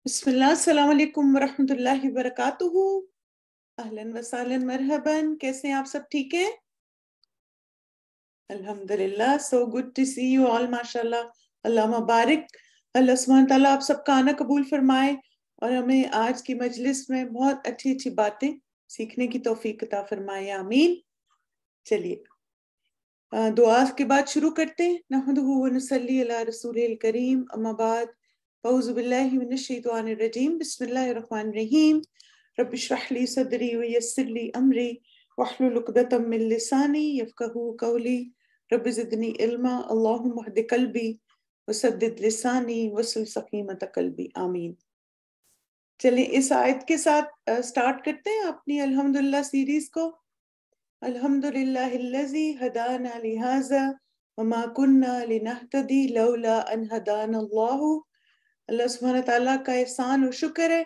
بسم اللہ السلام علیکم ورحمۃ اللہ وبرکاتہ۔ اہلاً وسہلاً مرحباً، کیسے ہیں آپ سب؟ ٹھیک ہیں؟ الحمدللہ، so good to see you all, ماشاء اللہ، اللہ مبارک۔ اللہ سبحانہ تعالیٰ آپ سب کا آنا قبول فرمائے اور ہمیں آج کی مجلس میں بہت اچھی اچھی باتیں سیکھنے کی توفیق عطا فرمائے، آمین۔ چلیے دعا کے بعد شروع کرتے ہیں۔ نحمدہ ونصلی علی رسولہ الکریم، اما بعد، اعوذ باللہ من الشیطان الرجیم، بسم اللہ الرحمن الرحیم۔ رب اشرح لی صدری ویسر لی امری واحلل عقدۃ من لسانی یفقہوا قولی، رب زدنی علما، اللہم اہد قلبی وسدد لسانی واسلل سخیمۃ قلبی، آمین۔ چلیں اس آیت کے ساتھ سٹارٹ کرتے ہیں اپنی الحمدللہ سیریز کو۔ الحمدللہ الذی ہدانا لہذا وما کنا لنہتدی لولا ان ہدانا اللہ۔ اللہ سبحانہ تعالیٰ کا احسان و شکر ہے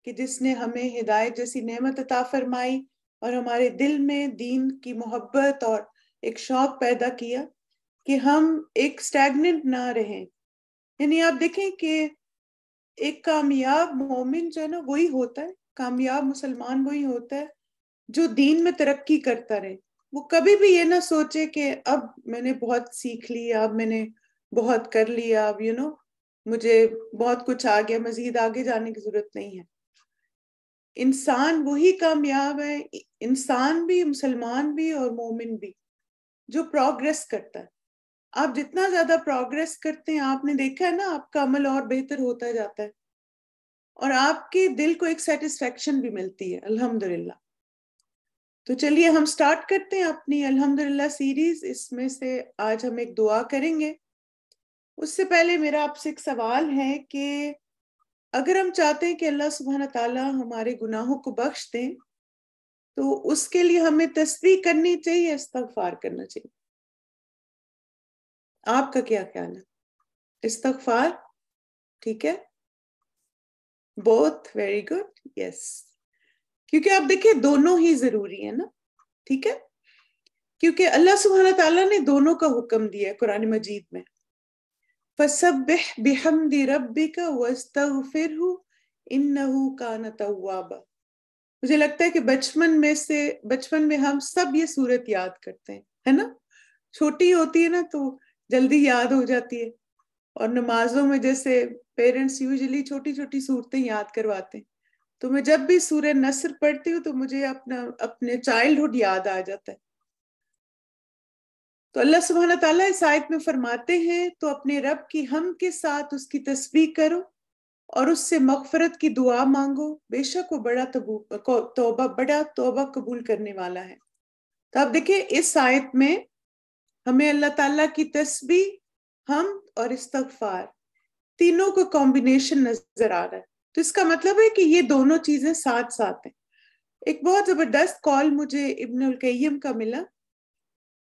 کہ جس نے ہمیں ہدایت جیسی نعمت عطا فرمائی اور ہمارے دل میں دین کی محبت اور ایک شوق پیدا کیا کہ ہم ایک سٹیگننٹ نہ رہیں۔ یعنی آپ دیکھیں کہ ایک کامیاب مومن جو ہے نا وہی ہوتا ہے، کامیاب مسلمان وہی ہوتا ہے جو دین میں ترقی کرتا رہے۔ وہ کبھی بھی یہ نہ سوچے کہ اب میں نے بہت سیکھ لیا، اب میں نے بہت کر لیا، اب مجھے بہت کچھ آ گیا، مزید آگے جانے کی ضرورت نہیں ہے۔ انسان وہی کامیاب ہے، انسان بھی، مسلمان بھی اور مومن بھی، جو پروگریس کرتا ہے۔ آپ جتنا زیادہ پروگریس کرتے ہیں، آپ نے دیکھا ہے نا، آپ کا عمل اور بہتر ہوتا جاتا ہے اور آپ کے دل کو ایک سیٹسفیکشن بھی ملتی ہے، الحمدللہ۔ تو چلیے ہم سٹارٹ کرتے ہیں اپنی الحمدللہ سیریز۔ اس میں سے آج ہم ایک دعا کریں گے۔ اس سے پہلے میرا آپ سے ایک سوال ہے کہ اگر ہم چاہتے ہیں کہ اللہ سبحانہ تعالیٰ ہمارے گناہوں کو بخش دیں تو اس کے لیے ہمیں تسبیح کرنی چاہیے، استغفار کرنا چاہیے؟ آپ کا کیا خیال ہے؟ استغفار ٹھیک ہے؟ بوتھ، ویری گڈ، یس۔ کیونکہ آپ دیکھیں دونوں ہی ضروری ہیں نا، ٹھیک ہے؟ کیونکہ اللہ سبحانہ تعالیٰ نے دونوں کا حکم دیا ہے قرآن مجید میں، فَسَبِّحْ بِحَمْدِ رَبِّكَ وَاسْتَغْفِرْهُ إِنَّهُ كَانَ تَوَّابًا۔ مجھے لگتا ہے کہ بچپن میں ہم سب یہ صورت یاد کرتے ہیں، ہے نا؟ چھوٹی ہوتی ہے نا تو جلدی یاد ہو جاتی ہے، اور نمازوں میں جیسے پیرنٹس یوزلی چھوٹی چھوٹی صورتیں یاد کرواتے ہیں، تو میں جب بھی سورہ نصر پڑھتی ہوں تو مجھے اپنے چائلڈہڈ یاد آ جاتا ہے۔ تو اللہ سبحانہ تعالیٰ اس آیت میں فرماتے ہیں تو اپنے رب کی حمد کے ساتھ اس کی تسبیح کرو اور اس سے مغفرت کی دعا مانگو، بے شک وہ بڑا توبہ قبول کرنے والا ہے۔ تو آپ دیکھیں اس آیت میں ہمیں اللہ تعالیٰ کی تسبیح، حمد اور استغفار تینوں کو کمبینیشن نظر آ رہا ہے۔ تو اس کا مطلب ہے کہ یہ دونوں چیزیں ساتھ ساتھ ہیں۔ ایک بہت زبردست کال مجھے ابن القیم کا ملا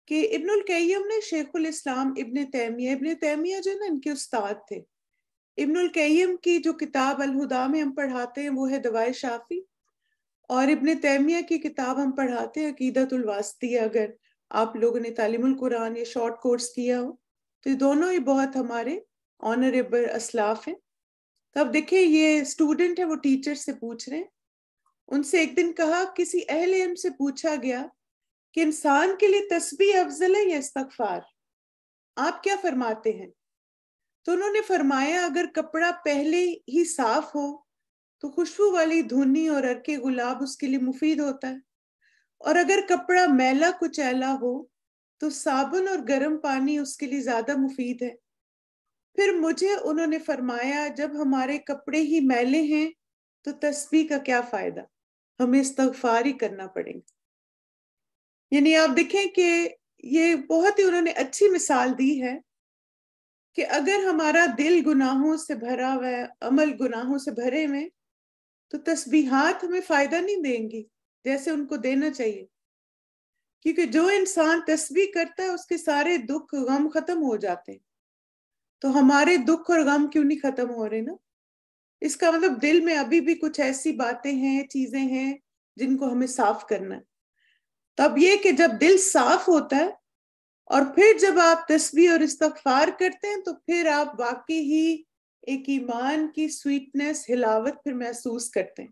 کہ ابن القیم نے شیخ الاسلام ابن تیمیہ جو ہے نا، ان کے استاد تھے۔ ابن القیم کی جو کتاب الہدا میں ہم پڑھاتے ہیں وہ ہے دوائے شافی، اور ابن تیمیہ کی کتاب ہم پڑھاتے ہیں عقیدۃ الواسطیہ۔ اگر آپ لوگوں نے تعلیم القرآن یا شارٹ کورس کیا ہو تو یہ دونوں ہی بہت ہمارے آنریبل اسلاف ہیں۔ تو اب دیکھیں یہ اسٹوڈنٹ ہے، وہ ٹیچر سے پوچھ رہے ہیں، ان سے ایک دن کہا، کسی اہل علم سے پوچھا گیا کہ انسان کے لیے تسبیح افضل ہے یا استغفار؟ آپ کیا فرماتے ہیں؟ تو انہوں نے فرمایا اگر کپڑا پہلے ہی صاف ہو تو خوشبو والی دھنی اور عرق گلاب اس کے لیے مفید ہوتا ہے، اور اگر کپڑا میلا کچیلا ہو تو صابن اور گرم پانی اس کے لیے زیادہ مفید ہے۔ پھر مجھے انہوں نے فرمایا جب ہمارے کپڑے ہی میلے ہیں تو تسبیح کا کیا فائدہ، ہمیں استغفار ہی کرنا پڑے گا۔ یعنی آپ دیکھیں کہ یہ بہت ہی انہوں نے اچھی مثال دی ہے کہ اگر ہمارا دل گناہوں سے بھرا ہوا ہے، عمل گناہوں سے بھرے ہوئے، تو تسبیحات ہمیں فائدہ نہیں دیں گی جیسے ان کو دینا چاہیے، کیونکہ جو انسان تسبیح کرتا ہے اس کے سارے دکھ غم ختم ہو جاتے ہیں۔ تو ہمارے دکھ اور غم کیوں نہیں ختم ہو رہے نا؟ اس کا مطلب دل میں ابھی بھی کچھ ایسی باتیں ہیں، چیزیں ہیں جن کو ہمیں صاف کرنا ہے۔ تب یہ کہ جب دل صاف ہوتا ہے اور پھر جب آپ تسبیح اور استغفار کرتے ہیں تو پھر آپ واقعی ہی ایک ایمان کی سویٹنس، ہلاوت پھر محسوس کرتے ہیں.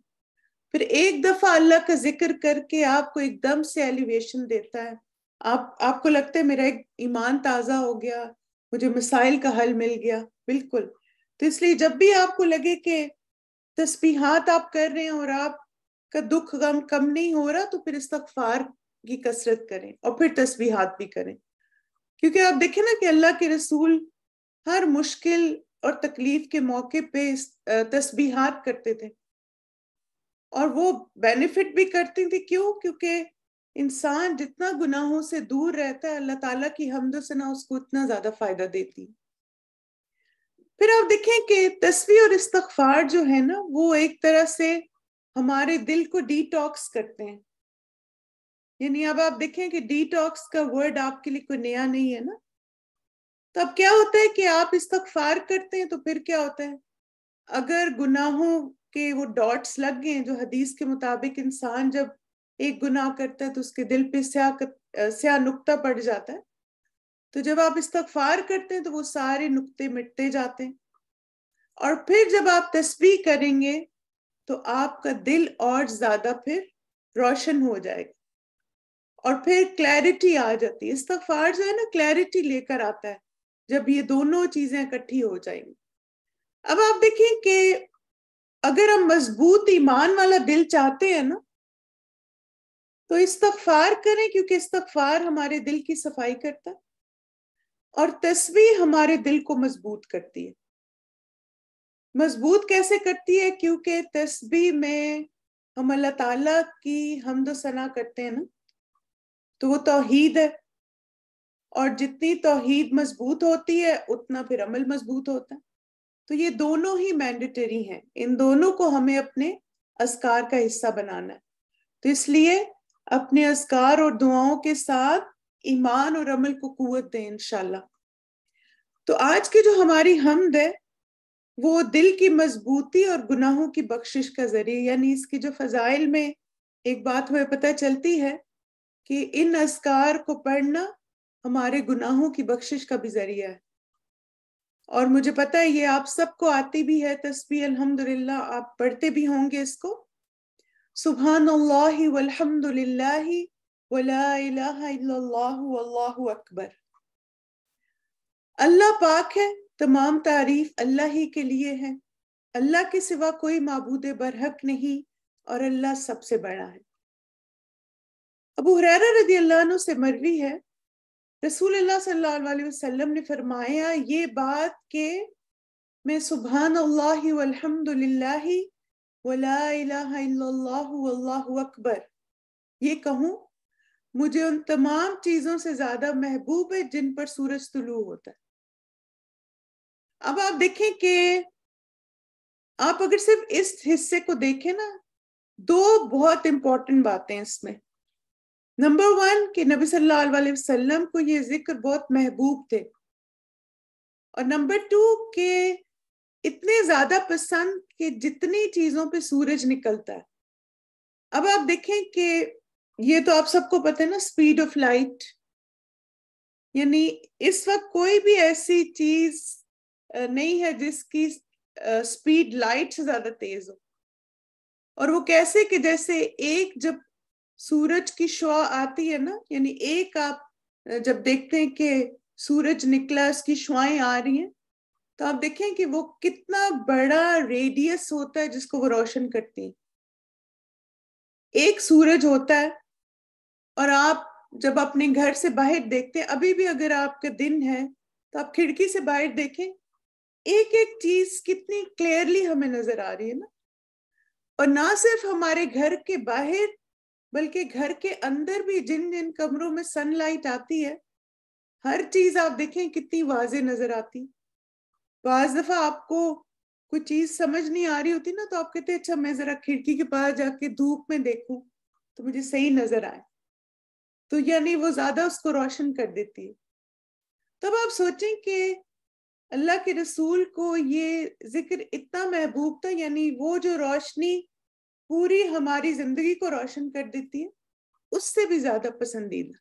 پھر ایک دفعہ اللہ کا ذکر کر کے آپ کو ایک دم سے ایلیویشن دیتا ہے، آپ کو لگتا ہے میرا ایک ایمان تازہ ہو گیا، مجھے مسائل کا حل مل گیا. بالکل. تو اس لیے جب بھی آپ کو لگے کہ تسبیحات آپ کر رہے ہیں اور آپ کا دکھ غم کم نہیں ہو رہا، تو پھر استغفار کی کثرت کریں اور پھر تسبیحات بھی کریں. کیونکہ آپ دیکھیں نا کہ اللہ کے رسول ہر مشکل اور تکلیف کے موقع پہ تسبیحات کرتے تھے، اور وہ بینیفٹ بھی کرتی تھی. کیوں؟ کیونکہ انسان جتنا گناہوں سے دور رہتا ہے، اللہ تعالیٰ کی حمد و ثنا اس کو اتنا زیادہ فائدہ دیتی. پھر آپ دیکھیں کہ تسبیح اور استغفار جو ہے نا، وہ ایک طرح سے ہمارے دل کو ڈی ٹاکس کرتے ہیں. یعنی اب آپ دیکھیں کہ ڈی ٹاکس کا ورڈ آپ کے لیے کوئی نیا نہیں ہے نا. تو اب کیا ہوتا ہے کہ آپ استغفار کرتے ہیں تو پھر کیا ہوتا ہے، اگر گناہوں کے وہ ڈاٹس لگ گئے ہیں، جو حدیث کے مطابق انسان جب ایک گناہ کرتا ہے تو اس کے دل پہ سیاہ نقطہ پڑ جاتا ہے، تو جب آپ استغفار کرتے ہیں تو وہ سارے نقطے مٹتے جاتے ہیں. اور پھر جب آپ تسبیح کریں گے تو آپ کا دل اور زیادہ پھر روشن ہو جائے گا، اور پھر کلیرٹی آ جاتی ہے. استغفار جو ہے نا، کلیرٹی لے کر آتا ہے جب یہ دونوں چیزیں اکٹھی ہو جائیں گی. اب آپ دیکھیں کہ اگر ہم مضبوط ایمان والا دل چاہتے ہیں نا، تو استغفار کریں، کیونکہ استغفار ہمارے دل کی صفائی کرتا ہے، اور تسبیح ہمارے دل کو مضبوط کرتی ہے. مضبوط کیسے کرتی ہے؟ کیونکہ تسبیح میں ہم اللہ تعالیٰ کی حمد و ثنا کرتے ہیں نا، تو وہ توحید ہے، اور جتنی توحید مضبوط ہوتی ہے اتنا پھر عمل مضبوط ہوتا ہے. تو یہ دونوں ہی مینڈیٹری ہیں، ان دونوں کو ہمیں اپنے اذکار کا حصہ بنانا ہے. تو اس لیے اپنے اذکار اور دعاؤں کے ساتھ ایمان اور عمل کو قوت دیں انشاءاللہ. تو آج کی جو ہماری حمد ہے وہ دل کی مضبوطی اور گناہوں کی بخشش کا ذریعہ، یعنی اس کی جو فضائل میں ایک بات ہمیں پتہ چلتی ہے کہ ان اذکار کو پڑھنا ہمارے گناہوں کی بخشش کا بھی ذریعہ ہے. اور مجھے پتہ ہے یہ آپ سب کو آتی بھی ہے تسبیح، الحمدللہ آپ پڑھتے بھی ہوں گے اس کو. سبحان اللہ والحمد للہ ولا الہ الا اللہ واللہ اکبر. اللہ پاک ہے، تمام تعریف اللہ ہی کے لیے ہے، اللہ کے سوا کوئی معبود برحق نہیں، اور اللہ سب سے بڑا ہے. ابو ہریرہ رضی اللہ عنہ سے مروی ہے، رسول اللہ صلی اللہ علیہ وسلم نے فرمایا یہ بات کہ میں سبحان اللہ والحمد للہ ولا الہ الا اللہ واللہ اکبر یہ کہوں، مجھے ان تمام چیزوں سے زیادہ محبوب ہے جن پر سورج طلوع ہوتا ہے. اب آپ دیکھیں کہ آپ اگر صرف اس حصے کو دیکھیں نا، دو بہت امپورٹنٹ باتیں اس میں. نمبر 1 کہ نبی صلی اللہ علیہ وسلم کو یہ ذکر بہت محبوب تھے، اور نمبر 2 کہ اتنے زیادہ پسند کہ جتنی چیزوں پہ سورج نکلتا ہے. اب آپ دیکھیں کہ یہ تو آپ سب کو پتہ ہے نا، سپیڈ آف لائٹ، یعنی اس وقت کوئی بھی ایسی چیز نہیں ہے جس کی سپیڈ لائٹ سے زیادہ تیز ہو. اور وہ کیسے کہ جیسے ایک جب سورج کی شعاع آتی ہے نا، یعنی ایک آپ جب دیکھتے ہیں کہ سورج نکلا، اس کی شعائیں آ رہی ہیں، تو آپ دیکھیں کہ وہ کتنا بڑا ریڈیس ہوتا ہے جس کو وہ روشن کرتی ہیں. ایک سورج ہوتا ہے، اور آپ جب اپنے گھر سے باہر دیکھتے ہیں، ابھی بھی اگر آپ کا دن ہے تو آپ کھڑکی سے باہر دیکھیں، ایک ایک چیز کتنی کلیئرلی ہمیں نظر آ رہی ہے نا. اور نہ صرف ہمارے گھر کے باہر بلکہ گھر کے اندر بھی جن جن کمروں میں سن لائٹ آتی ہے، ہر چیز آپ دیکھیں کتنی واضح نظر آتی. بعض دفعہ آپ کو کوئی چیز سمجھ نہیں آ رہی ہوتی نا، تو آپ کہتے ہیں اچھا میں ذرا کھڑکی کے پاس جا کے دھوپ میں دیکھوں تو مجھے صحیح نظر آئے، تو یعنی وہ زیادہ اس کو روشن کر دیتی ہے. تب آپ سوچیں کہ اللہ کے رسول کو یہ ذکر اتنا محبوب تھا، یعنی وہ جو روشنی پوری ہماری زندگی کو روشن کر دیتی ہے اس سے بھی زیادہ پسندیدہ.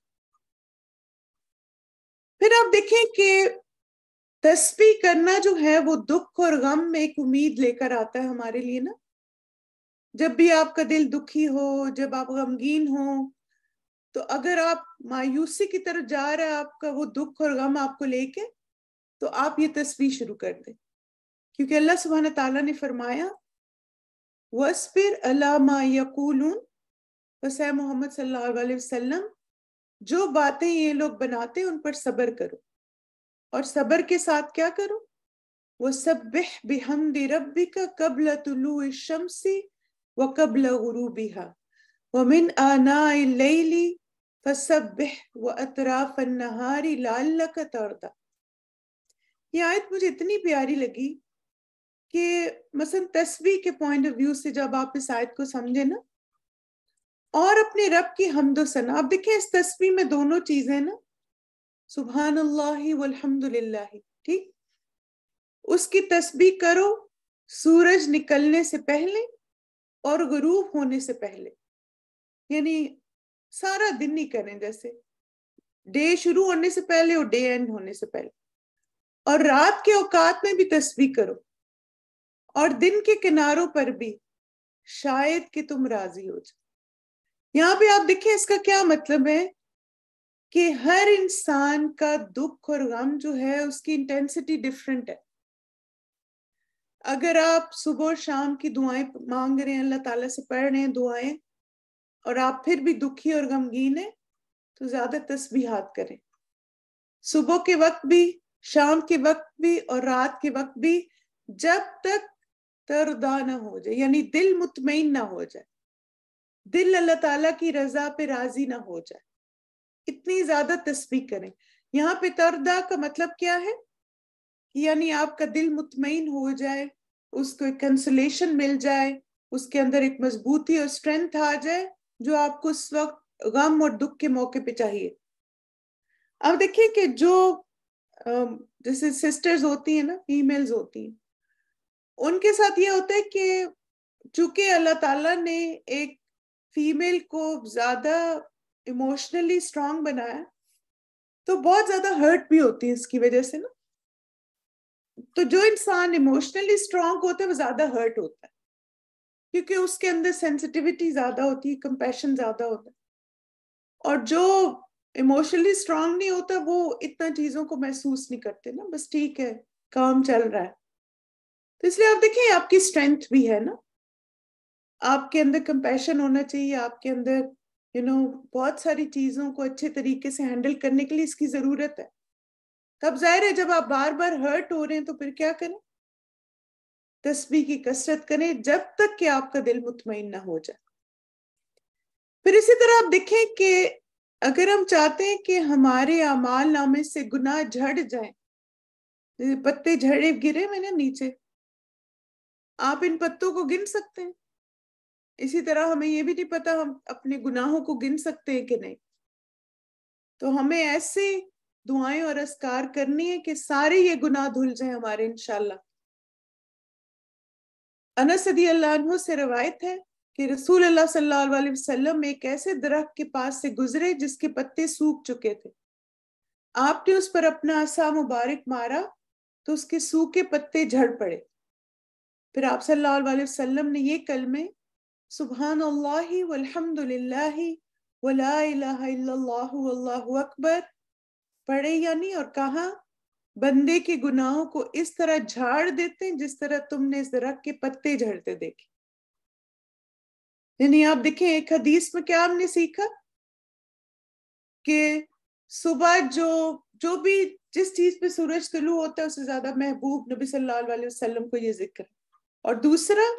پھر آپ دیکھیں کہ تسبیح کرنا جو ہے وہ دکھ اور غم میں ایک امید لے کر آتا ہے ہمارے لیے نا. جب بھی آپ کا دل دکھی ہو، جب آپ غمگین ہو، تو اگر آپ مایوسی کی طرف جا رہا ہے آپ کا وہ دکھ اور غم آپ کو لے کے، تو آپ یہ تسبیح شروع کر دیں. کیونکہ اللہ سبحانہ تعالیٰ نے فرمایا وَاصْبِرْ عَلَىٰ مَا يَقُولُونَ، بس اے محمد صلی اللہ علیہ وسلم جو باتیں یہ لوگ بناتے ہیں ان پر صبر کرو، اور صبر کے ساتھ کیا کرو؟ وَسَبِّحْ بِحَمْدِ رَبِّكَ قَبْلَ طُلُوعِ الشَّمْسِ وَقَبْلَ غُرُوبِهَا وَمِنْ آنَاءِ اللَّيْلِ فَسَبِّحْ وَأَطْرَافَ النَّهَارِ لَعَلَّكَ تَرْضَىٰ. یہ آیت مجھے اتنی پیاری لگی کہ مثلا تسبیح کے پوائنٹ آف ویو سے جب آپ اس آیت کو سمجھے نا، اور اپنے رب کی حمد و ثنا، آپ دیکھیں اس تسبیح میں دونوں چیزیں نا، سبحان اللہ والحمد للہ، ٹھیک؟ اس کی تسبیح کرو سورج نکلنے سے پہلے اور غروب ہونے سے پہلے، یعنی سارا دن نہیں کریں، جیسے ڈے شروع ہونے سے پہلے اور ڈے اینڈ ہونے سے پہلے، اور رات کے اوقات میں بھی تسبیح کرو، اور دن کے کناروں پر بھی، شاید کہ تم راضی ہو جائے. یہاں پہ آپ دیکھیں اس کا کیا مطلب ہے کہ ہر انسان کا دکھ اور غم جو ہے اس کی انٹینسٹی ڈیفرنٹ ہے. اگر آپ صبح اور شام کی دعائیں مانگ رہے ہیں، اللہ تعالیٰ سے پڑھ رہے ہیں دعائیں، اور آپ پھر بھی دکھی اور غمگین ہیں، تو زیادہ تسبیحات کریں، صبح کے وقت بھی، شام کے وقت بھی، اور رات کے وقت بھی، جب تک ترضا نہ ہو جائے، یعنی دل مطمئن نہ ہو جائے، دل اللہ تعالیٰ کی رضا پہ راضی نہ ہو جائے، اتنی زیادہ تسبیح کریں. یہاں پہ ترضا کا مطلب کیا ہے؟ یعنی آپ کا دل مطمئن ہو جائے، اس کو ایک کنسولیشن مل جائے، اس کے اندر ایک مضبوطی اور اسٹرینتھ آ جائے جو آپ کو اس وقت غم اور دکھ کے موقع پہ چاہیے. اب دیکھیں کہ جو جیسے سسٹرز ہوتی ہیں نا، فیمیلز ہوتی ہیں، ان کے ساتھ یہ ہوتا ہے کہ چونکہ اللہ تعالیٰ نے ایک فیمیل کو زیادہ ایموشنلی اسٹرانگ بنایا، تو بہت زیادہ ہرٹ بھی ہوتی ہے اس کی وجہ سے نا. تو جو انسان ایموشنلی اسٹرانگ ہوتا ہے وہ زیادہ ہرٹ ہوتا ہے، کیونکہ اس کے اندر سینسٹیوٹی زیادہ ہوتی ہے، کمپیشن زیادہ ہوتا ہے. اور جو ایموشنلی اسٹرانگ نہیں ہوتا وہ اتنا چیزوں کو محسوس نہیں کرتے نا، بس ٹھیک ہے، کام چل رہا ہے. تو اس لیے آپ دیکھیں آپ کی اسٹرینتھ بھی ہے نا، آپ کے اندر کمپیشن ہونا چاہیے، آپ کے اندر بہت ساری چیزوں کو اچھے طریقے سے ہینڈل کرنے کے لیے اس کی ضرورت ہے. تب ظاہر ہے جب آپ بار بار ہرٹ ہو رہے ہیں تو پھر کیا کریں؟ تسبیح کی کثرت کریں جب تک کہ آپ کا دل مطمئن نہ ہو جائے. پھر اسی طرح آپ دیکھیں کہ اگر ہم چاہتے ہیں کہ ہمارے اعمال نامے سے گناہ جھڑ جائیں، پتے جھڑے گرے میں نا نیچے، آپ ان پتوں کو گن سکتے ہیں. اسی طرح ہمیں یہ بھی نہیں پتا ہم اپنے گناہوں کو گن سکتے ہیں کہ نہیں. تو ہمیں ایسے دعائیں اور اذکار کرنی ہے کہ سارے یہ گناہ دھل جائیں ہمارے انشاءاللہ. انس رضی اللہ عنہ سے روایت ہے کہ رسول اللہ صلی اللہ علیہ وسلم ایک ایسے درخت کے پاس سے گزرے جس کے پتے سوکھ چکے تھے. آپ نے اس پر اپنا عصا مبارک مارا تو اس کے سوکھے پتے جھڑ پڑے. پھر آپ صلی اللہ علیہ وسلم نے یہ کلمے سبحان اللہ والحمد للہ ولا الہ الا اللہ واللہ اکبر پڑھے یعنی، اور کہا بندے کے گناہوں کو اس طرح جھاڑ دیتے ہیں جس طرح تم نے اس درخت کے پتے جھڑتے دیکھے. یعنی آپ دیکھیں ایک حدیث میں کیا ہم نے سیکھا کہ صبح جو بھی جس چیز پہ سورج طلوع ہوتا ہے اس سے زیادہ محبوب نبی صلی اللہ علیہ وسلم کو یہ ذکر ہے. اور دوسرا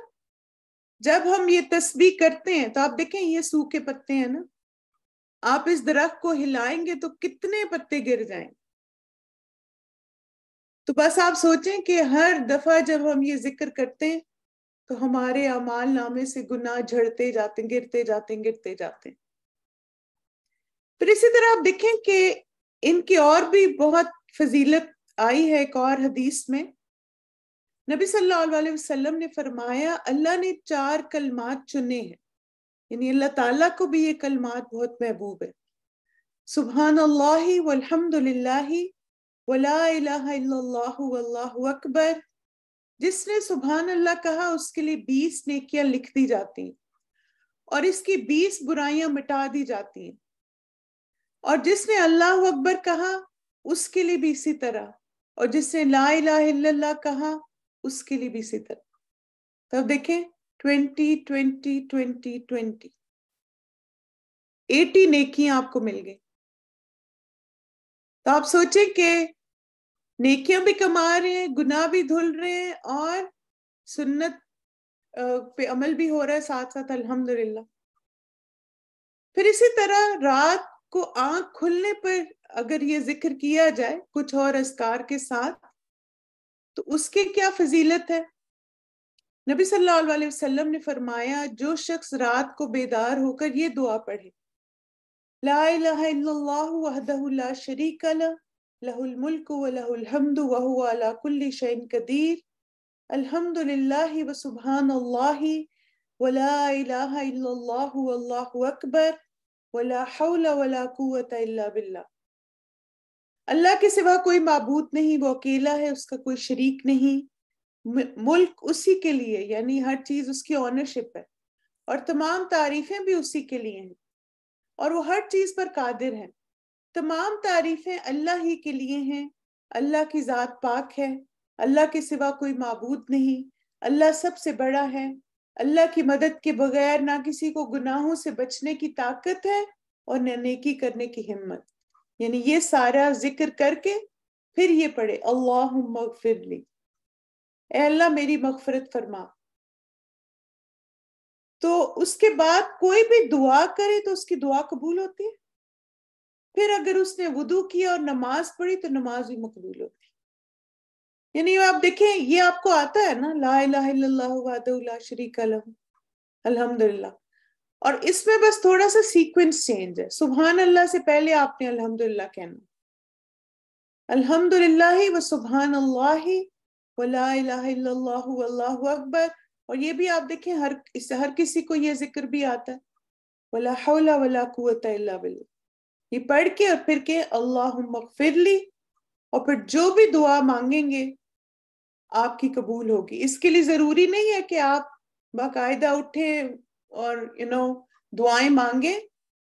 جب ہم یہ تسبیح کرتے ہیں تو آپ دیکھیں یہ سوکھے پتے ہیں نا، آپ اس درخت کو ہلائیں گے تو کتنے پتے گر جائیں. تو بس آپ سوچیں کہ ہر دفعہ جب ہم یہ ذکر کرتے ہیں تو ہمارے اعمال نامے سے گناہ جھڑتے جاتے ہیں، گرتے جاتے ہیں، گرتے جاتے ہیں. پھر اسی طرح آپ دیکھیں کہ ان کی اور بھی بہت فضیلت آئی ہے. ایک اور حدیث میں نبی صلی اللہ علیہ وسلم نے فرمایا اللہ نے 4 کلمات چنے ہیں، یعنی اللہ تعالیٰ کو بھی یہ کلمات بہت محبوب ہے. سبحان اللہ والحمد للہ وَلَا إِلَهَ إِلَّا اللَّهُ وَاللَّهُ أَكْبَرُ، جس نے سبحان اللہ کہا اس کے لیے 20 نیکیاں لکھ دی جاتی ہیں اور اس کی 20 برائیاں مٹا دی جاتی ہیں، اور جس نے اللہ اکبر کہا اس کے لیے بھی اسی طرح، اور جس نے لا الہ الا اللہ کہا اس کے لیے بھی اسی طرح۔ تو اب دیکھیں 20 20 20 20 80 نیکیاں آپ کو مل گئی۔ تو آپ سوچیں کہ نیکیاں بھی کما رہے ہیں، گناہ بھی دھل رہے ہیں، اور سنت پہ عمل بھی ہو رہا ہے ساتھ ساتھ، الحمدللہ۔ پھر اسی طرح رات کو آنکھ کھلنے پر اگر یہ ذکر کیا جائے کچھ اور اذکار کے ساتھ تو اس کے کیا فضیلت ہے؟ نبی صلی اللہ علیہ وسلم نے فرمایا جو شخص رات کو بیدار ہو کر یہ دعا پڑھے، لا الہ الا اللہ وحدہ لا شریک لہ لہ الملک ولہ الحمد وہو علی کل شیء قدیر، الحمد للہ وسبحان اللہ ولا الہ الا اللہ واللہ اکبر ولا حول ولا قوت الا باللہ۔ اللہ کے سوا کوئی معبود نہیں، وہ اکیلا ہے، اس کا کوئی شریک نہیں، ملک اسی کے لیے، یعنی ہر چیز اس کی اونرشپ ہے، اور تمام تعریفیں بھی اسی کے لیے ہیں، اور وہ ہر چیز پر قادر ہیں۔ تمام تعریفیں اللہ ہی کے لیے ہیں، اللہ کی ذات پاک ہے، اللہ کے سوا کوئی معبود نہیں، اللہ سب سے بڑا ہے، اللہ کی مدد کے بغیر نہ کسی کو گناہوں سے بچنے کی طاقت ہے اور نہ نیکی کرنے کی ہمت۔ یعنی یہ سارا ذکر کر کے پھر یہ پڑھے اللہم اغفر لی، اے اللہ میری مغفرت فرما۔ تو اس کے بعد کوئی بھی دعا کرے تو اس کی دعا قبول ہوتی ہے۔ پھر اگر اس نے وضو کیا اور نماز پڑھی تو نماز بھی مقبول ہوتی ہے۔ یعنی آپ دیکھیں یہ آپ کو آتا ہے نا، لا الہ الا اللہ وحدہ لا شریک لہ الحمدللہ، اور اس میں بس تھوڑا سا سیکوینس چینج ہے۔ سبحان اللہ سے پہلے آپ نے الحمدللہ کہنا، الحمدللہ و سبحان اللہ ولا الہ الا اللہ واللہ اکبر، اور یہ بھی آپ دیکھیں ہر کسی کو یہ ذکر بھی آتا ہے، ولا حول ولا قوت الا باللہ، یہ پڑھ کے اور پھر کہ اللہم اغفر لی، اور پھر جو بھی دعا مانگیں گے آپ کی قبول ہوگی۔ اس کے لیے ضروری نہیں ہے کہ آپ باقاعدہ اٹھیں اور دعائیں مانگیں،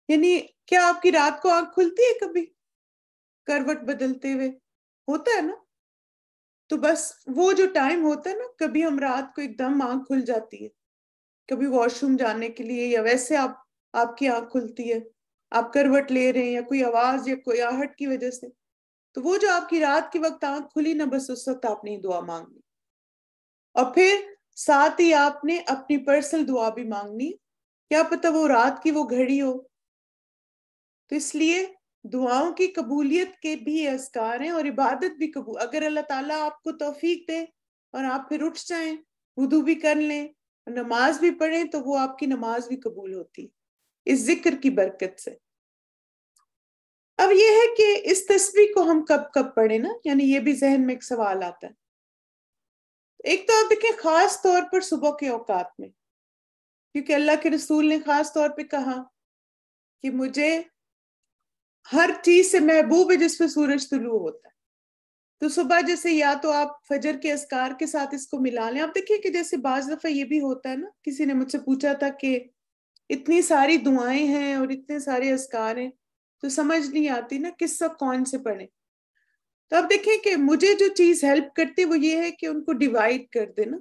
یعنی کیا آپ کی رات کو آنکھ کھلتی ہے کبھی کروٹ بدلتے ہوئے؟ ہوتا ہے نا، تو بس وہ جو ٹائم ہوتا ہے نا، کبھی ہم رات کو ایک دم آنکھ کھل جاتی ہے، کبھی واش روم جانے کے لیے، یا ویسے آپ کی آنکھ کھلتی ہے، آپ کروٹ لے رہے ہیں یا کوئی آواز یا کوئی آہٹ کی وجہ سے، تو وہ جو آپ کی رات کے وقت آنکھ کھلی نا، بس اس وقت آپ نے دعا مانگنی، اور پھر ساتھ ہی آپ نے اپنی پرسنل دعا بھی مانگنی، کیا پتہ وہ رات کی وہ گھڑی ہو۔ تو اس لیے دعاؤں کی قبولیت کے بھی اذکار ہیں، اور عبادت بھی قبول، اگر اللہ تعالیٰ آپ کو توفیق دے اور آپ پھر اٹھ جائیں، وضو بھی کر لیں، نماز بھی پڑھیں، تو وہ آپ کی نماز بھی قبول ہوتی اس ذکر کی برکت سے۔ اب یہ ہے کہ اس تسبیح کو ہم کب کب پڑھیں نا، یعنی یہ بھی ذہن میں ایک سوال آتا ہے۔ ایک تو آپ دیکھیں خاص طور پر صبح کے اوقات میں، کیونکہ اللہ کے رسول نے خاص طور پہ کہا کہ مجھے ہر چیز سے محبوب ہے جس پہ سورج طلوع ہوتا ہے، تو صبح جیسے یا تو آپ فجر کے اذکار کے ساتھ اس کو ملا لیں۔ آپ دیکھیں کہ جیسے بعض دفعہ یہ بھی ہوتا ہے نا، کسی نے مجھ سے پوچھا تھا کہ اتنی ساری دعائیں ہیں اور اتنے سارے اذکار ہیں تو سمجھ نہیں آتی نا کس وقت کون سے پڑھیں۔ تو آپ دیکھیں کہ مجھے جو چیز ہیلپ کرتی وہ یہ ہے کہ ان کو ڈیوائڈ کر دے نا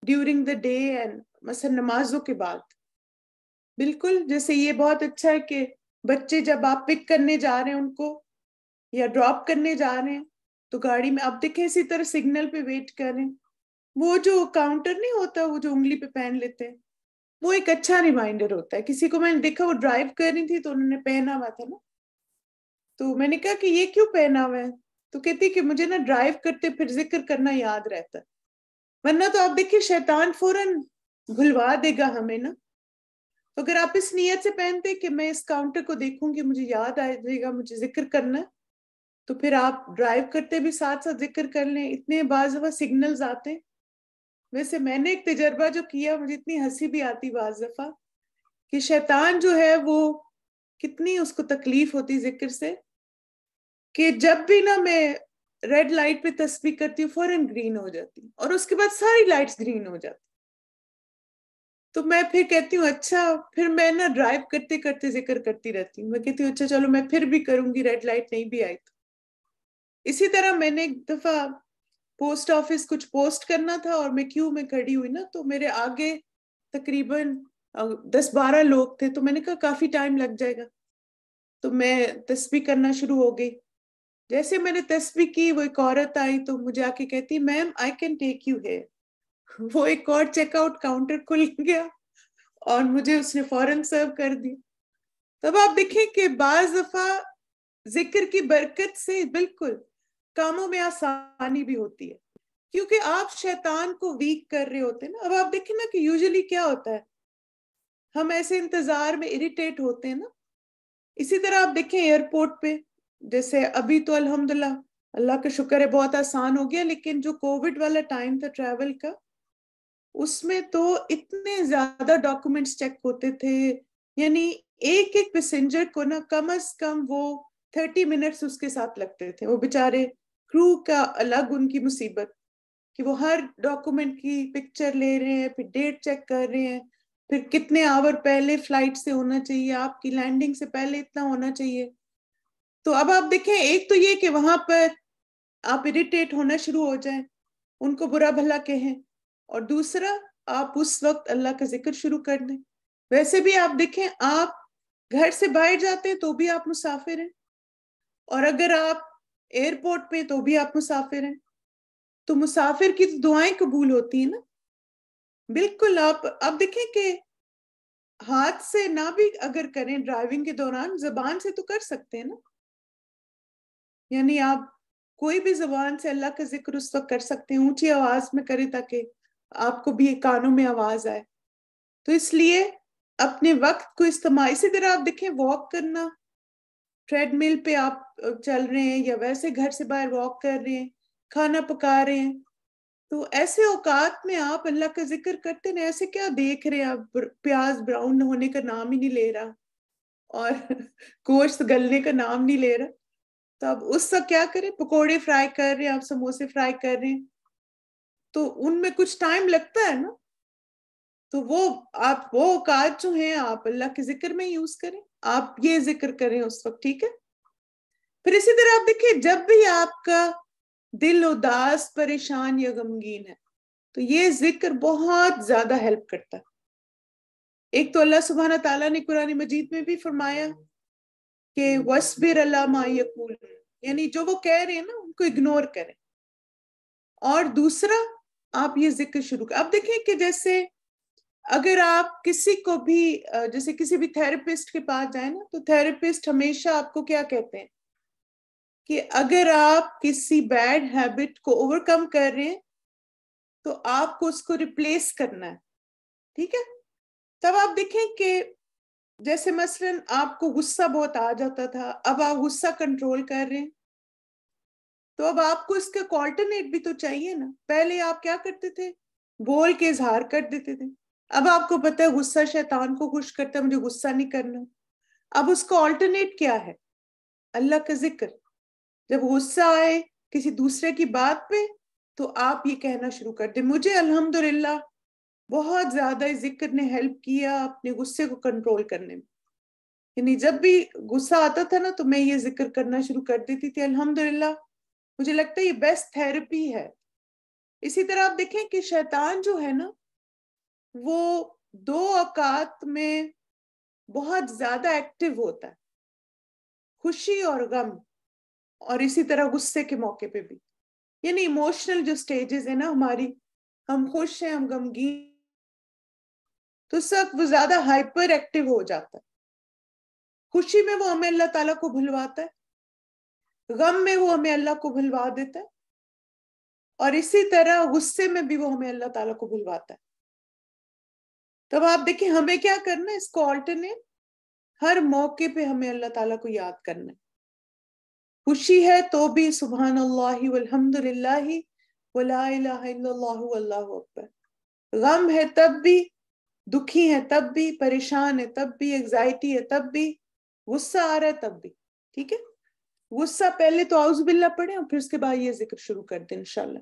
ڈیورنگ دا ڈے، اینڈ مثلا نمازوں کے بعد، بالکل جیسے یہ بہت اچھا ہے کہ بچے جب آپ پک کرنے جا رہے ہیں ان کو یا ڈراپ کرنے جا رہے ہیں تو گاڑی میں آپ دیکھیں اسی طرح سگنل پہ ویٹ کر رہے ہیں، وہ جو کاؤنٹر نہیں ہوتا وہ جو انگلی پہ پہن لیتے ہیں، وہ ایک اچھا ریمائنڈر ہوتا ہے۔ کسی کو میں نے دیکھا وہ ڈرائیو کر رہی تھی تو انہوں نے پہنا ہوا تھا نا، تو میں نے کہا کہ یہ کیوں پہنا ہوا ہے، تو کہتی کہ مجھے نا ڈرائیو کرتے پھر ذکر کرنا یاد رہتا ہے، ورنہ تو آپ دیکھیں شیطان فوراً بھلوا دے گا ہمیں نا۔ تو اگر آپ اس نیت سے پہنتے کہ میں اس کاؤنٹر کو دیکھوں گی مجھے یاد آ جائے گا مجھے ذکر کرنا ہے، تو پھر آپ ڈرائیو کرتے بھی ساتھ ساتھ ذکر کر لیں۔ اتنے بعض دفعہ سگنلز آتے ہیں، ویسے میں نے ایک تجربہ جو کیا مجھے اتنی ہنسی بھی آتی بعض دفعہ کہ شیطان جو ہے وہ کتنی اس کو تکلیف ہوتی ذکر سے، کہ جب بھی نا میں ریڈ لائٹ پہ تسبیح کرتی ہوں فوراً گرین ہو جاتی اور اس کے بعد ساری لائٹس گرین ہو جاتی. تو میں پھر کہتی ہوں اچھا، پھر میں نا ڈرائیو کرتے کرتے ذکر کرتی رہتی ہوں. میں کہتی ہوں اچھا چلو میں پھر بھی کروں گی، ریڈ لائٹ نہیں بھی آئی تو. اسی طرح میں نے ایک دفعہ پوسٹ آفس کچھ پوسٹ کرنا تھا اور میں کیوں میں کھڑی ہوئی نا، تو میرے آگے تقریباً 10-12 لوگ تھے. تو میں نے کہا کافی ٹائم لگ جائے گا، تو میں تسبیح کرنا شروع ہو گئی. جیسے میں نے تسبیح کی وہ ایک عورت آئی تو مجھے آ کے کہتی ma'am I can take you here. وہ ایک اور چیک آؤٹ کاؤنٹر کھل گیا اور مجھے اس نے فوراً سرو کر دی. تب آپ دیکھیں کہ بعض دفعہ ذکر کی برکت سے بالکل کاموں میں آسانی بھی ہوتی ہے، کیونکہ آپ شیطان کو ویک کر رہے ہوتے ہیں نا. اب آپ دیکھیں نا کہ یوزلی کیا ہوتا ہے، ہم ایسے انتظار میں اریٹیٹ ہوتے ہیں نا. اسی طرح آپ دیکھیں ایئرپورٹ پہ، جیسے ابھی تو الحمدللہ اللہ کا شکر ہے بہت آسان ہو گیا، لیکن جو کووڈ والا ٹائم تھا ٹریول کا، اس میں تو اتنے زیادہ ڈاکومنٹس چیک ہوتے تھے. یعنی ایک ایک پیسنجر کو نا کم از کم وہ 30 منٹس اس کے ساتھ لگتے تھے. وہ بیچارے کرو کا الگ ان کی مصیبت کہ وہ ہر ڈاکومنٹ کی پکچر لے رہے ہیں، پھر ڈیٹ چیک کر رہے ہیں، پھر کتنے آور پہلے فلائٹ سے ہونا چاہیے، آپ کی لینڈنگ سے پہلے اتنا ہونا چاہیے. تو اب آپ دیکھیں، ایک تو یہ کہ وہاں پر آپ اریٹیٹ ہونا شروع ہو جائیں، ان کو برا بھلا کہیں، اور دوسرا آپ اس وقت اللہ کا ذکر شروع کر دیں. ویسے بھی آپ دیکھیں، آپ گھر سے باہر جاتے ہیں تو بھی آپ مسافر ہیں، اور اگر آپ ایئرپورٹ پہ تو بھی آپ مسافر ہیں. تو مسافر کی تو دعائیں قبول ہوتی ہیں نا. بالکل آپ دیکھیں کہ ہاتھ سے نہ بھی اگر کریں ڈرائیونگ کے دوران، زبان سے تو کر سکتے ہیں نا. یعنی آپ کوئی بھی زبان سے اللہ کا ذکر اس وقت کر سکتے ہیں، اونچی آواز میں کریں تاکہ آپ کو بھی کانوں میں آواز آئے. تو اس لیے اپنے وقت کو استعمال. اسی طرح آپ دیکھیں واک کرنا، ٹریڈ مل پہ آپ چل رہے ہیں یا ویسے گھر سے باہر واک کر رہے ہیں، کھانا پکا رہے ہیں، تو ایسے اوقات میں آپ اللہ کا ذکر کرتے ہیں. ایسے کیا دیکھ رہے ہیں آپ، پیاز براؤن ہونے کا نام ہی نہیں لے رہا اور گوشت گلنے کا نام نہیں لے رہا. تو اب اس سے کیا کریں، پکوڑے فرائی کر رہے ہیں آپ، سموسے فرائی کر رہے ہیں، تو ان میں کچھ ٹائم لگتا ہے نا. تو وہ آپ وہ اوقات جو ہیں آپ اللہ کے ذکر میں یوز کریں، آپ یہ ذکر کریں اس وقت، ٹھیک ہے. پھر اسی طرح آپ دیکھیں جب بھی آپ کا دل اداس، پریشان یا غمگین ہے تو یہ ذکر بہت زیادہ ہیلپ کرتا ہے. ایک تو اللہ سبحانہ تعالیٰ نے قرآن مجید میں بھی فرمایا کہ وَاصْبِرْ عَلَىٰ مَا يَقُولُونَ، یعنی جو وہ کہہ رہے ہیں نا ان کو اگنور کریں. اور دوسرا آپ یہ ذکر شروع کریں. اب دیکھیں کہ جیسے اگر آپ کسی کو بھی جیسے کسی بھی تھراپسٹ کے پاس جائیں نا، تو تھراپسٹ ہمیشہ آپ کو کیا کہتے ہیں کہ اگر آپ کسی بیڈ ہیبٹ کو اوور کم کر رہے ہیں تو آپ کو اس کو ریپلیس کرنا ہے، ٹھیک ہے. تب آپ دیکھیں کہ جیسے مثلاً آپ کو غصہ بہت آ جاتا تھا، اب آپ غصہ کنٹرول کر رہے ہیں، تو اب آپ کو اس کا آلٹرنیٹ بھی تو چاہیے نا. پہلے آپ کیا کرتے تھے، بول کے اظہار کر دیتے تھے. اب آپ کو پتہ ہے غصہ شیطان کو خوش کرتا ہے، مجھے غصہ نہیں کرنا. اب اس کا آلٹرنیٹ کیا ہے، اللہ کا ذکر. جب غصہ آئے کسی دوسرے کی بات پہ تو آپ یہ کہنا شروع کر دیں. مجھے الحمدللہ بہت زیادہ ذکر نے ہیلپ کیا اپنے غصے کو کنٹرول کرنے میں. یعنی جب بھی غصہ آتا تھا نا تو میں یہ ذکر کرنا شروع کر دیتی تھی. الحمدللہ مجھے لگتا ہے یہ بیسٹ تھراپی ہے. اسی طرح آپ دیکھیں کہ شیطان جو ہے نا وہ 2 اوقات میں بہت زیادہ ایکٹیو ہوتا ہے، خوشی اور غم، اور اسی طرح غصے کے موقع پہ بھی. یعنی ایموشنل جو سٹیجز ہیں نا ہماری، ہم خوش ہیں، ہم غمگین، تو اس وقت وہ زیادہ ہائپر ایکٹیو ہو جاتا ہے. خوشی میں وہ ہمیں اللہ تعالیٰ کو بھلواتا ہے، غم میں وہ ہمیں اللہ کو بھلوا دیتا ہے، اور اسی طرح غصے میں بھی وہ ہمیں اللہ تعالیٰ کو بھلواتا ہے. تب آپ دیکھیں ہمیں کیا کرنا ہے، اس کو آلٹرنیٹ ہر موقع پہ ہمیں اللہ تعالیٰ کو یاد کرنا ہے. خوشی ہے تو بھی سبحان اللہ والحمد للہ ولا الہ الا اللہ واللہ اکبر. غم ہے تب بھی، دکھی ہے تب بھی، پریشان ہے تب بھی، انگزائٹی ہے تب بھی، غصہ آ رہا ہے تب بھی، ٹھیک ہے. غصہ پہلے تو اعوذ باللہ پڑھیں اور پھر اس کے بعد یہ ذکر شروع کر دیں انشاءاللہ.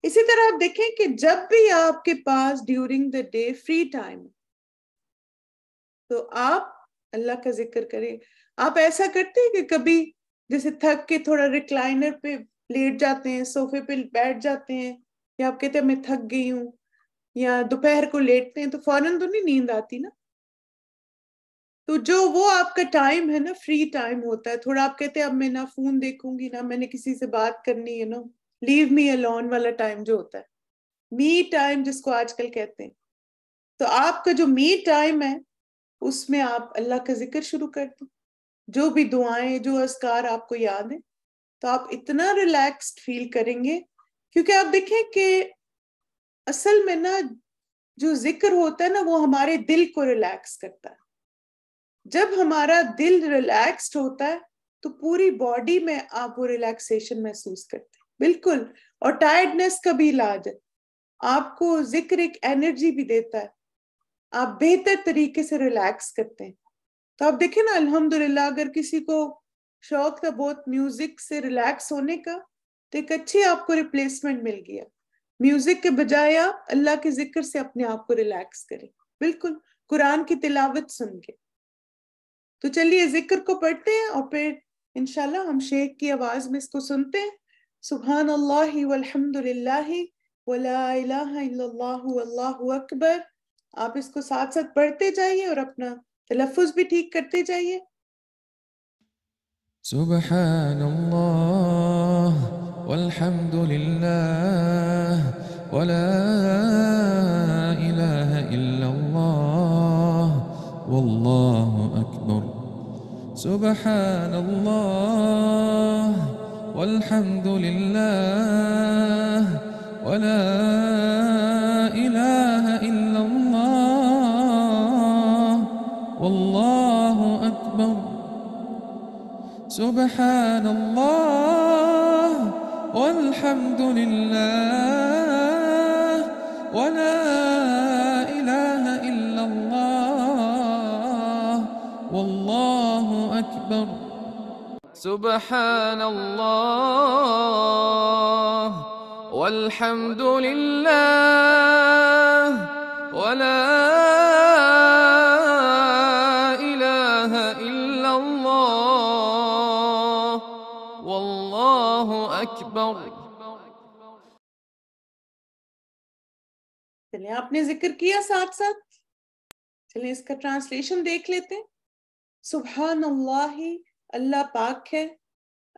اسی طرح آپ دیکھیں کہ جب بھی آپ کے پاس during the day free time تو آپ اللہ کا ذکر کریں. آپ ایسا کرتے ہیں کہ کبھی جیسے تھک کے تھوڑا ریکلائنر پہ لیٹ جاتے ہیں, صوفے پہ بیٹھ جاتے ہیں, یا آپ کہتے ہیں میں تھک گئی ہوں, یا دوپہر کو لیٹتے ہیں تو فوراً تو نہیں نیند آتی نا. تو جو وہ آپ کا ٹائم ہے نا, فری ٹائم ہوتا ہے, تھوڑا آپ کہتے ہیں اب میں نہ فون دیکھوں گی نہ میں نے کسی سے بات کرنی ہے, نا لیو می الون والا ٹائم جو ہوتا ہے, می ٹائم جس کو آج کل کہتے ہیں. تو آپ کا جو می ٹائم ہے اس میں آپ اللہ کا ذکر شروع کر دیں, جو بھی دعائیں جو اذکار آپ کو یاد ہیں, تو آپ اتنا ریلیکسڈ فیل کریں گے. کیونکہ آپ دیکھیں کہ اصل میں نا جو ذکر ہوتا ہے نا وہ ہمارے دل کو ریلیکس کرتا ہے. جب ہمارا دل ریلیکسڈ ہوتا ہے تو پوری باڈی میں آپ وہ ریلیکسیشن محسوس کرتے ہیں بالکل. اور ٹائرڈنس کا بھی علاج ہے, آپ کو ذکر ایک انرجی بھی دیتا ہے, آپ بہتر طریقے سے ریلیکس کرتے ہیں. تو آپ دیکھیں نا الحمدللہ اگر کسی کو شوق تھا بہت میوزک سے ریلیکس ہونے کا تو ایک اچھی آپ کو ریپلیسمنٹ مل گیا. میوزک کے بجائے آپ اللہ کے ذکر سے اپنے آپ کو ریلیکس کریں, بالکل قرآن کی تلاوت سن کے. تو چلیے ذکر کو پڑھتے ہیں اور پھر انشاءاللہ ہم شیخ کی آواز میں اس کو سنتے ہیں. سبحان اللہ والحمد للہ ولا الہ الا اللہ واللہ اکبر. آپ اس کو ساتھ ساتھ پڑھتے جائیے اور اپنا تلفظ بھی ٹھیک کرتے جائیے. سبحان اللہ والحمد للہ ولا الہ الا اللہ واللہ اکبر. سبحان اللہ والحمد للہ ولا الہ الا اللہ واللہ اکبر. سبحان اللہ والحمد للہ ولا الہ الا اللہ واللہ اکبر. سبحان اللہ والحمد للہ ولا الہ الا اللہ واللہ اکبر. چلیں آپ نے ذکر کیا ساتھ ساتھ, چلیں اس کا ٹرانسلیشن دیکھ لیتے ہیں. سبحان اللہ, اللہ پاک ہے.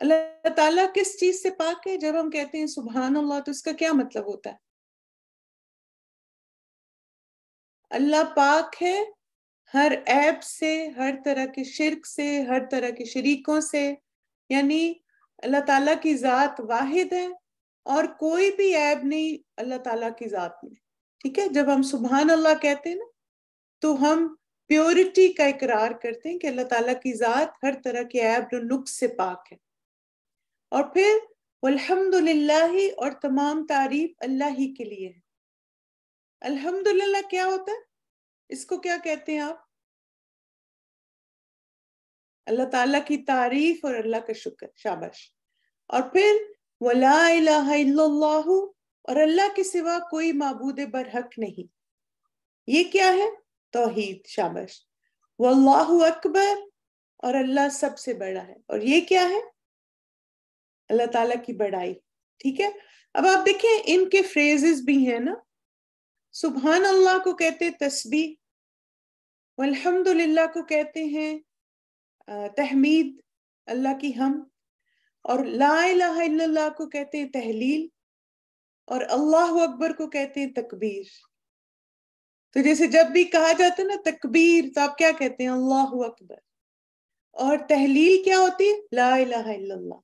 اللہ تعالیٰ کس چیز سے پاک ہے؟ جب ہم کہتے ہیں سبحان اللہ تو اس کا کیا مطلب ہوتا ہے؟ اللہ پاک ہے ہر عیب سے, ہر طرح کے شرک سے, ہر طرح کے شریکوں سے. یعنی اللہ تعالیٰ کی ذات واحد ہے اور کوئی بھی عیب نہیں اللہ تعالیٰ کی ذات میں. ٹھیک ہے, جب ہم سبحان اللہ کہتے ہیں نا تو ہم پیورٹی کا اقرار کرتے ہیں کہ اللہ تعالیٰ کی ذات ہر طرح کے عیب و نقص سے پاک ہے. اور پھر والحمدللہ, اور تمام تعریف اللہ ہی کے لیے ہے. الحمدللہ کیا ہوتا ہے, اس کو کیا کہتے ہیں آپ؟ اللہ تعالیٰ کی تعریف اور اللہ کا شکر, شاباش. اور پھر ولا الہ الا اللہ, اور اللہ کے سوا کوئی معبود برحق نہیں. یہ کیا ہے؟ توحید, شاباش. واللہ اکبر, اور اللہ سب سے بڑا ہے. اور یہ کیا ہے؟ اللہ تعالیٰ کی بڑائی. ٹھیک ہے, اب آپ دیکھیں ان کے فریزز بھی ہیں نا. سبحان اللہ کو کہتے ہیں تسبیح, والحمدللہ کو کہتے ہیں تحمید, اللہ کی حمد, اور لا الہ الا اللہ کو کہتے ہیں تحلیل, اور اللہ اکبر کو کہتے ہیں تکبیر. تو جیسے جب بھی کہا جاتا ہے نا تکبیر تو آپ کیا کہتے ہیں؟ اللہ اکبر. اور تحلیل کیا ہوتی ہے؟ لا الہ الا اللہ.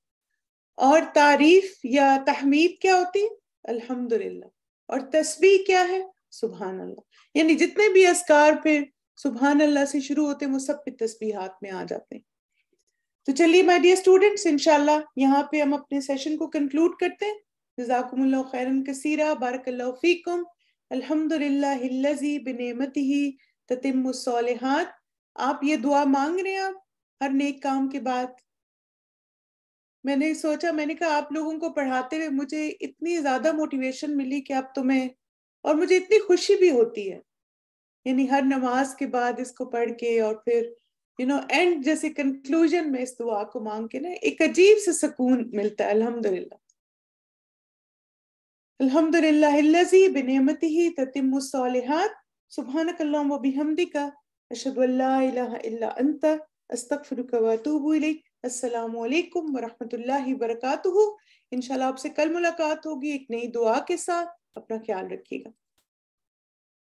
اور تعریف یا تحمید کیا ہوتی ہے؟ الحمدللہ. اور تسبیح کیا ہے؟ سبحان اللہ. یعنی جتنے بھی اذکار پھر سبحان اللہ سے شروع ہوتے ہیں وہ سب پہ تسبیحات میں آ جاتے ہیں. تو چلیے مائی ڈیئر اسٹوڈنٹس, انشاءاللہ یہاں پہ ہم اپنے سیشن کو کنکلوڈ کرتے ہیں. جزاکم اللہ خیرا کثیرا, بارک اللہ فیکم. الحمدللہ الذی بنعمتہ تتم الصالحات. آپ یہ دعا مانگ رہے ہیں آپ ہر نیک کام کے بعد, میں نے سوچا، میں نے کہا آپ لوگوں کو پڑھاتے ہوئے مجھے اتنی زیادہ موٹیویشن ملی کہ اب تمہیں، اور مجھے اتنی خوشی بھی ہوتی ہے، یعنی ہر نماز کے بعد اس کو پڑھ کے اور پھر اینڈ جیسے کنکلوژن میں اس دعا کو مانگ کے نا ایک عجیب سے سکون ملتا ہے. الحمدللہ الحمدللہ الذی بنعمتہ تتم الصالحات سبحانک اللہم وبحمدک اشہد ان لا الہ الا انت استغفرک واتوب الیک. السلام علیکم ورحمۃ اللہ وبرکاتہ. انشاءاللہ آپ سے کل ملاقات ہوگی ایک نئی دعا کے ساتھ. اپنا خیال رکھیے گا.